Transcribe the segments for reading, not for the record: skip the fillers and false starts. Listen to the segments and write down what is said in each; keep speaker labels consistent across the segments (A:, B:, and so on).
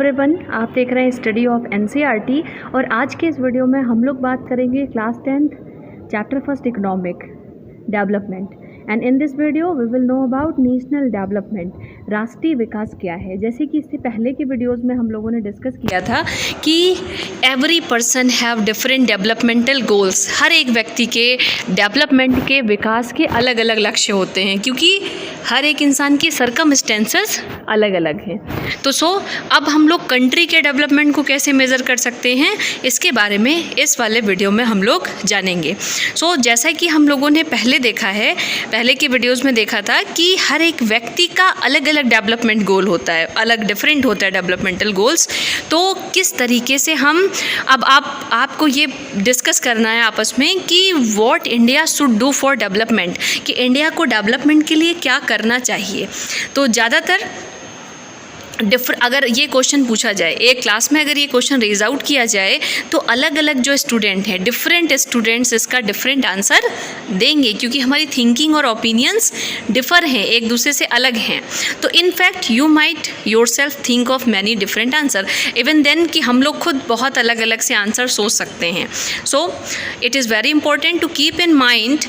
A: Everyone, आप देख रहे हैं स्टडी ऑफ एनसीईआरटी और आज के इस वीडियो में हम लोग बात करेंगे class 10th chapter first economic development. And in this video we will know about national development, राष्ट्रीय विकास क्या है। जैसे कि इससे पहले के वीडियोस में हम लोगों ने डिस्कस किया था कि every person have different developmental goals. हर एक व्यक्ति के डेवलपमेंट के विकास के अलग अलग लक्ष्य होते हैं, क्योंकि हर एक इंसान की सर्कमस्टेंसेस अलग अलग हैं। तो अब हम लोग कंट्री के डेवलपमेंट को कैसे मेज़र कर सकते हैं, इसके बारे में इस वाले वीडियो में हम लोग जानेंगे। जैसा कि हम लोगों ने पहले देखा है, पहले के वीडियोस में देखा था कि हर एक व्यक्ति का अलग अलग डेवलपमेंट गोल होता है, अलग डिफरेंट होता है डेवलपमेंटल गोल्स। तो किस तरीके से हम अब आपको ये डिस्कस करना है आपस में कि what India should do for development, कि इंडिया को डेवलपमेंट के लिए क्या करना चाहिए। तो ज़्यादातर अगर ये क्वेश्चन पूछा जाए, एक क्लास में अगर ये क्वेश्चन रेज आउट किया जाए, तो अलग अलग जो स्टूडेंट हैं, डिफरेंट स्टूडेंट्स इसका डिफरेंट आंसर देंगे, क्योंकि हमारी थिंकिंग और ओपिनियंस डिफर हैं, एक दूसरे से अलग हैं। तो in fact you might yourself think of many different answer even then, कि हम लोग खुद बहुत अलग अलग से आंसर सोच सकते हैं। So it is very important to keep in mind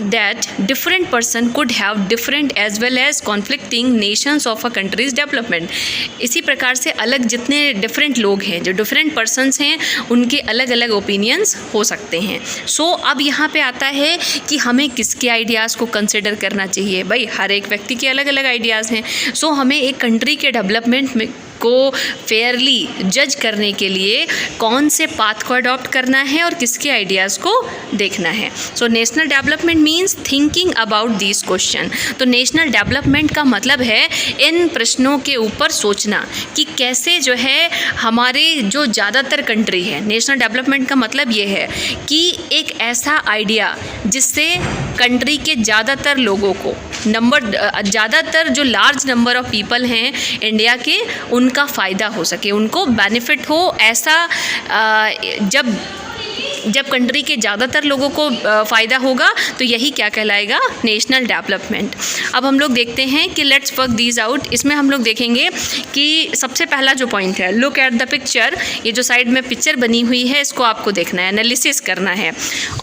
A: that different person could have different as well as conflicting nations of a country's development। इसी प्रकार से अलग जितने डिफरेंट लोग हैं, जो डिफरेंट पर्सन्स हैं, उनके अलग अलग ओपिनियंस हो सकते हैं। अब यहाँ पे आता है कि हमें किसके आइडियाज़ को कंसिडर करना चाहिए। भाई हर एक व्यक्ति के अलग अलग आइडियाज़ हैं। हमें एक कंट्री के डेवलपमेंट में को फेयरली जज करने के लिए कौन से पाथ को अडॉप्ट करना है और किसके आइडियाज़ को देखना है। National development means thinking about this question. तो नेशनल डेवलपमेंट का मतलब है इन प्रश्नों के ऊपर सोचना कि कैसे जो है हमारे जो ज़्यादातर कंट्री है। नेशनल डेवलपमेंट का मतलब ये है कि एक ऐसा आइडिया जिससे कंट्री के ज़्यादातर लोगों को ज़्यादातर जो लार्ज नंबर ऑफ पीपल हैं इंडिया के, उनका फ़ायदा हो सके, उनको बेनिफिट हो। ऐसा जब कंट्री के ज़्यादातर लोगों को फ़ायदा होगा तो यही क्या कहलाएगा, नेशनल डेवलपमेंट। अब हम लोग देखते हैं कि लेट्स वर्क दीज आउट। इसमें हम लोग देखेंगे कि सबसे पहला जो पॉइंट है, लुक एट द पिक्चर। ये जो साइड में पिक्चर बनी हुई है, इसको आपको देखना है, एनालिसिस करना है।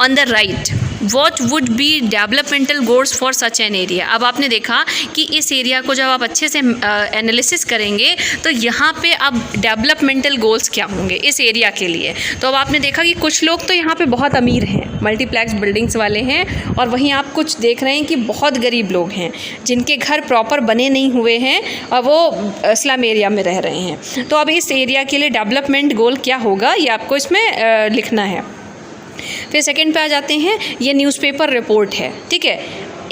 A: On the right What would be developmental goals for such an area। अब आपने देखा कि इस एरिया को जब आप अच्छे से एनालिसिस करेंगे तो यहाँ पे अब डेवलपमेंटल गोल्स क्या होंगे इस एरिया के लिए। तो अब आपने देखा कि कुछ लोग तो यहाँ पे बहुत अमीर हैं, मल्टीप्लेक्स बिल्डिंग्स वाले हैं, और वहीं आप कुछ देख रहे हैं कि बहुत गरीब लोग हैं जिनके घर प्रॉपर बने नहीं हुए हैं और वो स्लम एरिया में रह रहे हैं। तो अब इस एरिया के लिए डेवलपमेंट गोल क्या होगा, ये आपको इसमें लिखना है। फिर सेकंड पे आ जाते हैं, ये न्यूज़पेपर रिपोर्ट है, ठीक है।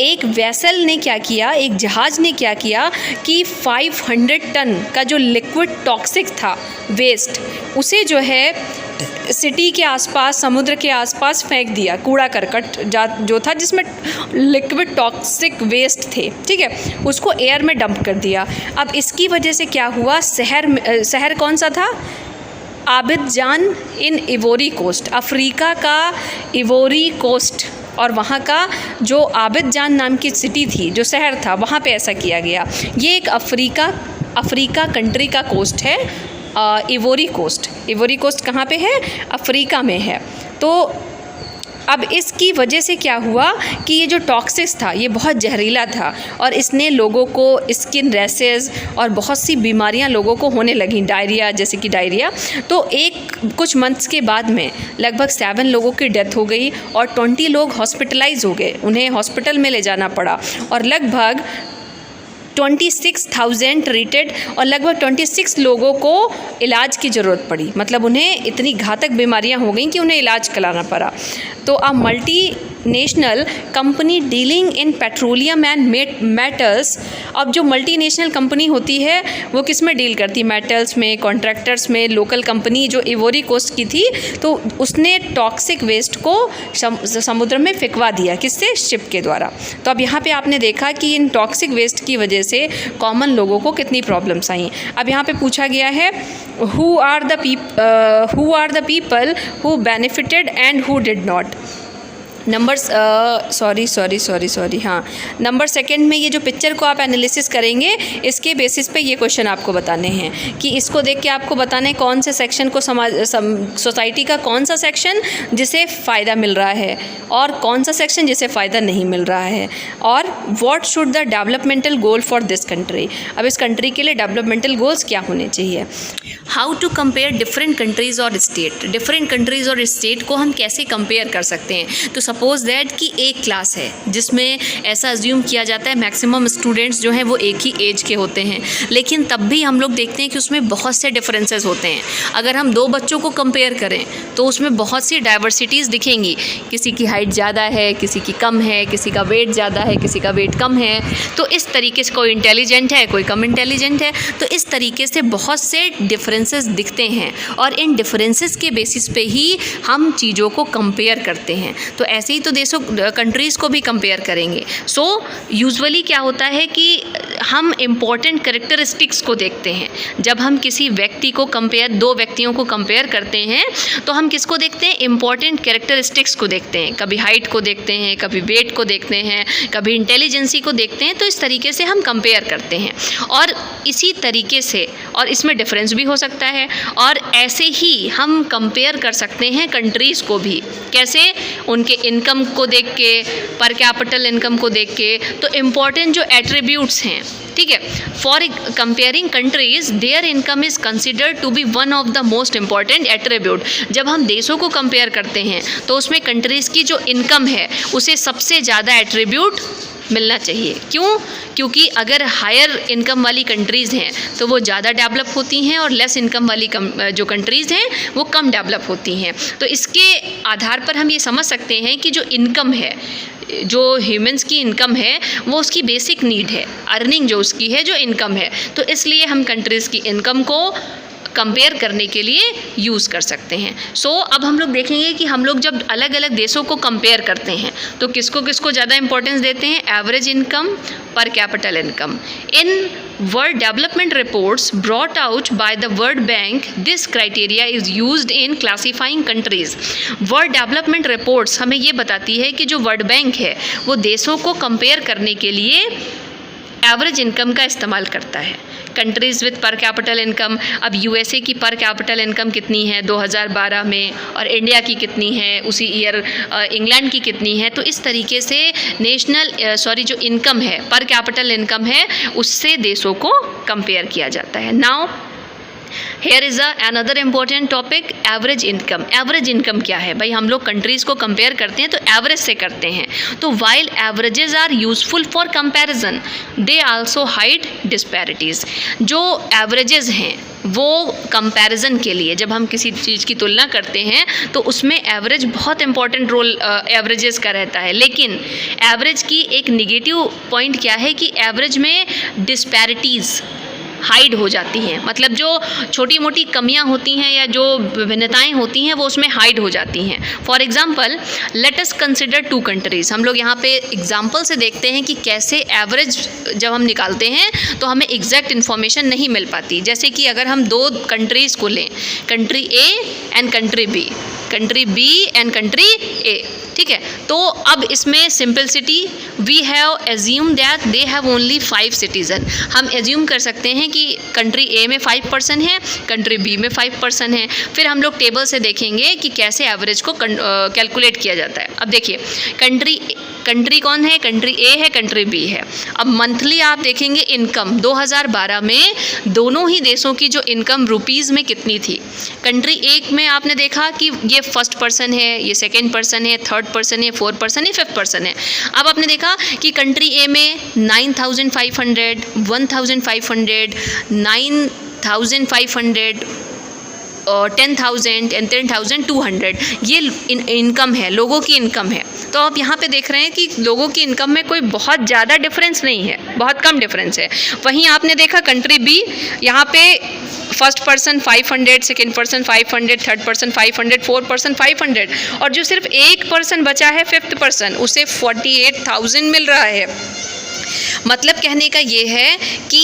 A: एक वेसल ने क्या किया, एक जहाज़ ने क्या किया कि 500 टन का जो लिक्विड टॉक्सिक था वेस्ट, उसे जो है सिटी के आसपास, समुद्र के आसपास फेंक दिया। कूड़ा करकट जो था जिसमें लिक्विड टॉक्सिक वेस्ट थे, ठीक है, उसको एयर में डंप कर दिया। अब इसकी वजह से क्या हुआ, शहर कौन सा था, आबिदजान इन इवोरी कोस्ट, अफ्रीका का इवोरी कोस्ट, और वहाँ का जो आबिदजान नाम की सिटी थी, जो शहर था, वहाँ पे ऐसा किया गया। ये एक अफ्रीका कंट्री का कोस्ट है, इवोरी कोस्ट। इवोरी कोस्ट कहाँ पे है, अफ्रीका में है। तो अब इसकी वजह से क्या हुआ कि ये जो टॉक्सिस था ये बहुत जहरीला था, और इसने लोगों को स्किन रैशेज़ और बहुत सी बीमारियां लोगों को होने लगी, डायरिया, जैसे कि डायरिया। तो कुछ मंथ्स के बाद में लगभग 7 लोगों की डेथ हो गई और 20 लोग हॉस्पिटलाइज हो गए, उन्हें हॉस्पिटल में ले जाना पड़ा, और लगभग 26,000 ट्रीटेड, और लगभग 26 लोगों को इलाज की ज़रूरत पड़ी। मतलब उन्हें इतनी घातक बीमारियां हो गई कि उन्हें इलाज कराना पड़ा। तो a multi national company dealing in petroleum and metals. अब जो मल्टीनेशनल कंपनी होती है वो किस में डील करती है, मेटल्स में, कॉन्ट्रैक्टर्स में। लोकल कंपनी जो इवोरी कोस्ट की थी, तो उसने टॉक्सिक वेस्ट को समुद्र में फेंकवा दिया, किससे, शिप के द्वारा। तो अब यहाँ पे आपने देखा कि इन टॉक्सिक वेस्ट की वजह से कॉमन लोगों को कितनी प्रॉब्लम्स आई। अब यहाँ पे पूछा गया है who are the people who benefited and who did not.
B: Number sorry हाँ, नंबर सेकंड में ये जो पिक्चर को आप एनालिसिस करेंगे, इसके बेसिस पे ये क्वेश्चन आपको बताने हैं कि इसको देख के आपको बताना है कौन से सेक्शन को सोसाइटी का कौन सा सेक्शन जिसे फ़ायदा मिल रहा है और कौन सा सेक्शन जिसे फ़ायदा नहीं मिल रहा है, और what should the developmental goal for this country. अब इस कंट्री के लिए डेवलपमेंटल गोल्स क्या होने चाहिए। How to compare different countries और स्टेट। डिफरेंट कंट्रीज़ और स्टेट को हम कैसे कंपेयर कर सकते हैं। तो सपोज़ दैट कि एक क्लास है जिसमें ऐसा अज्यूम किया जाता है मैक्सिमम स्टूडेंट्स जो हैं वो एक ही एज के होते हैं, लेकिन तब भी हम लोग देखते हैं कि उसमें बहुत से डिफरेंसेस होते हैं। अगर हम दो बच्चों को कंपेयर करें तो उसमें बहुत सी डाइवर्सिटीज़ दिखेंगी। किसी की हाइट ज़्यादा है, किसी की कम है, किसी का वेट ज़्यादा है, किसी का वेट कम है। तो इस तरीके से कोई इंटेलिजेंट है, कोई कम इंटेलिजेंट है। तो इस तरीके से बहुत से डिफरेंसेस दिखते हैं और इन डिफरेंसेस के बेसिस पे ही हम चीज़ों को कंपेयर करते हैं। तो ऐसे ही तो देशों कंट्रीज़ को भी कंपेयर करेंगे। सो यूजुअली क्या होता है कि हम इम्पॉर्टेंट कैरेक्टरिस्टिक्स को देखते हैं। जब हम किसी व्यक्ति को कंपेयर, दो व्यक्तियों को कंपेयर करते हैं तो हम किसको देखते हैं, इम्पॉर्टेंट कैरेक्टरिस्टिक्स को देखते हैं। कभी हाइट को देखते हैं, कभी वेट को देखते हैं, कभी इंटेलिजेंसी को देखते हैं। तो इस तरीके से हम कंपेयर करते हैं और इसी तरीके से, और इसमें डिफरेंस भी हो सकता है, और ऐसे ही हम कंपेयर कर सकते हैं कंट्रीज़ को भी। कैसे, उनके इनकम को देख के, पर कैपिटल इनकम को देख के। तो इम्पॉर्टेंट जो एट्रीब्यूट्स हैं, ठीक है, for comparing countries their income is considered to be one of the most important attribute. जब हम देशों को कंपेयर करते हैं तो उसमें कंट्रीज़ की जो इनकम है उसे सबसे ज़्यादा एट्रीब्यूट मिलना चाहिए। क्यों? क्योंकि अगर हायर इनकम वाली कंट्रीज़ हैं तो वो ज़्यादा डेवलप होती हैं और लेस इनकम वाली जो कंट्रीज़ हैं वो कम डेवलप होती हैं। तो इसके आधार पर हम ये समझ सकते हैं कि जो इनकम है, जो ह्यूमंस की इनकम है, वो उसकी बेसिक नीड है। अर्निंग जो उसकी है, जो इनकम है, तो इसलिए हम कंट्रीज़ की इनकम को कंपेयर करने के लिए यूज़ कर सकते हैं। सो अब हम लोग देखेंगे कि हम लोग जब अलग अलग देशों को कंपेयर करते हैं तो किसको किसको ज़्यादा इंपॉर्टेंस देते हैं, एवरेज इनकम, पर capital income. In world development reports brought out by the world bank, this criteria is used in classifying countries. World development reports हमें ये बताती है कि जो वर्ल्ड बैंक है वो देशों को कंपेयर करने के लिए एवरेज इनकम का इस्तेमाल करता है। कंट्रीज़ विद पर कैपिटल इनकम, अब यूएसए की पर कैपिटल इनकम कितनी है 2012 में, और इंडिया की कितनी है उसी ईयर, इंग्लैंड की कितनी है। तो इस तरीके से जो इनकम है, पर कैपिटल इनकम है, उससे देशों को कंपेयर किया जाता है। Now here is another important topic, average income. Average income क्या है भाई, हम लोग कंट्रीज़ को कंपेयर करते हैं तो एवरेज से करते हैं। तो while averages are useful for comparison, they also hide disparities. जो एवरेजेस हैं वो कंपैरिजन के लिए, जब हम किसी चीज़ की तुलना करते हैं तो उसमें एवरेज बहुत इंपॉर्टेंट रोल एवरेजेस का रहता है। लेकिन एवरेज की एक निगेटिव पॉइंट क्या है कि एवरेज में डिस्पैरिटीज़ हाइड हो जाती हैं। मतलब जो छोटी मोटी कमियां होती हैं या जो विभिन्नताएं होती हैं वो उसमें हाइड हो जाती हैं। For example, let us consider to countries. हम लोग यहाँ पे एग्जांपल से देखते हैं कि कैसे एवरेज जब हम निकालते हैं तो हमें एग्जैक्ट इन्फॉर्मेशन नहीं मिल पाती। जैसे कि अगर हम दो कंट्रीज़ को लें, country A and country B, country B and country A, ठीक है। तो अब इसमें simplicity, we have assume that they have only 5 citizen. हम एज्यूम कर सकते हैं कि कंट्री ए में 5% है, कंट्री बी में 5% है। फिर हम लोग टेबल से देखेंगे कि कैसे एवरेज को कैलकुलेट किया जाता है। अब देखिए, कंट्री कौन है, कंट्री ए है, कंट्री बी है। अब मंथली आप देखेंगे इनकम 2012 में दोनों ही देशों की जो इनकम रुपीज़ में कितनी थी। कंट्री एक में आपने देखा कि ये फर्स्ट पर्सन है, ये सेकेंड पर्सन है, थर्ड पर्सन है, फोर्थ पर्सन है, फिफ्थ पर्सन है। अब आपने देखा कि कंट्री ए में 9,500, 1,500, 9,500 और 10,000 एंड 10,200 ये इनकम है, लोगों की इनकम है। तो आप यहाँ पे देख रहे हैं कि लोगों की इनकम में कोई बहुत ज़्यादा डिफरेंस नहीं है, बहुत कम डिफरेंस है। वहीं आपने देखा कंट्री बी, यहाँ पे first person 500, second person 500, third person 500, fourth person 500, और जो सिर्फ एक पर्सन बचा है, फिफ्थ पर्सन, उसे 48,000 मिल रहा है। मतलब कहने का ये है कि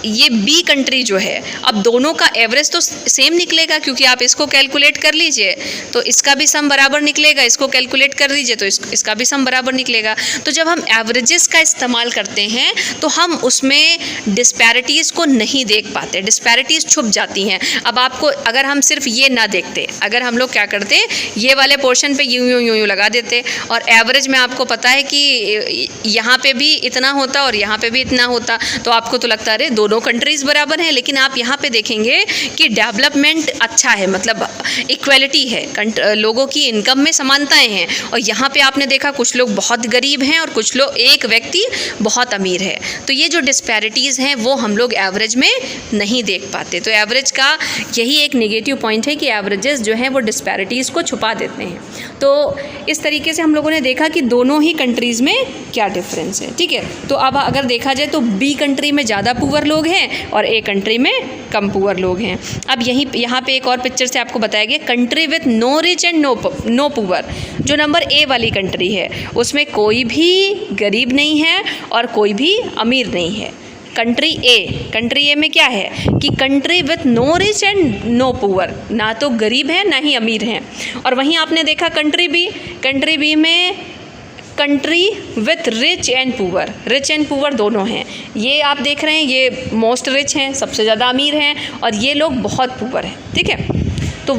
B: ये बी कंट्री जो है, अब दोनों का एवरेज तो सेम निकलेगा, क्योंकि आप इसको कैलकुलेट कर लीजिए तो इसका भी सम बराबर निकलेगा, इसको कैलकुलेट कर लीजिए तो इसका भी सम बराबर निकलेगा। तो जब हम एवरेजेस का इस्तेमाल करते हैं तो हम उसमें डिस्पैरिटीज़ को नहीं देख पाते, डिस्पैरिटीज़ छुप जाती हैं। अब आपको अगर हम सिर्फ ये ना देखते, अगर हम लोग क्या करते, ये वाले पोर्शन पे यूं लगा देते और एवरेज में आपको पता है कि यहाँ पे भी इतना होता और यहाँ पे भी इतना होता, तो आपको तो लगता है दोनों कंट्रीज़ बराबर हैं। लेकिन आप यहाँ पे देखेंगे कि डेवलपमेंट अच्छा है, मतलब इक्वलिटी है, लोगों की इनकम में समानताएं हैं। और यहाँ पे आपने देखा कुछ लोग बहुत गरीब हैं और कुछ लोग, एक व्यक्ति बहुत अमीर है। तो ये जो डिस्पैरिटीज़ हैं वो हम लोग एवरेज में नहीं देख पाते। तो एवरेज का यही एक नेगेटिव पॉइंट है कि एवरेजेस जो हैं वो डिस्पैरिटीज़ को छुपा देते हैं। तो इस तरीके से हम लोगों ने देखा कि दोनों ही कंट्रीज़ में क्या डिफरेंस है। ठीक है, तो अब अगर देखा जाए तो बी कंट्री में ज़्यादा पुअर लोग हैं और ए कंट्री में कम पुअर लोग हैं। अब यहाँ पे एक और पिक्चर से आपको बताया गया country with no rich and no poor. जो नंबर ए वाली कंट्री है उसमें कोई भी गरीब नहीं है और कोई भी अमीर नहीं है। कंट्री ए में क्या है कि country with no rich and no poor, ना तो गरीब है ना ही अमीर हैं। और वहीं आपने देखा कंट्री बी में country with rich and poor दोनों हैं। ये आप देख रहे हैं, ये मोस्ट रिच हैं, सबसे ज़्यादा अमीर हैं, और ये लोग बहुत पुअर हैं। ठीक है, तो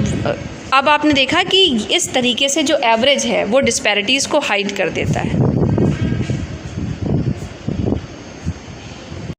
B: अब आपने देखा कि इस तरीके से जो एवरेज है वो डिस्पैरिटीज़ को हाइड कर देता है।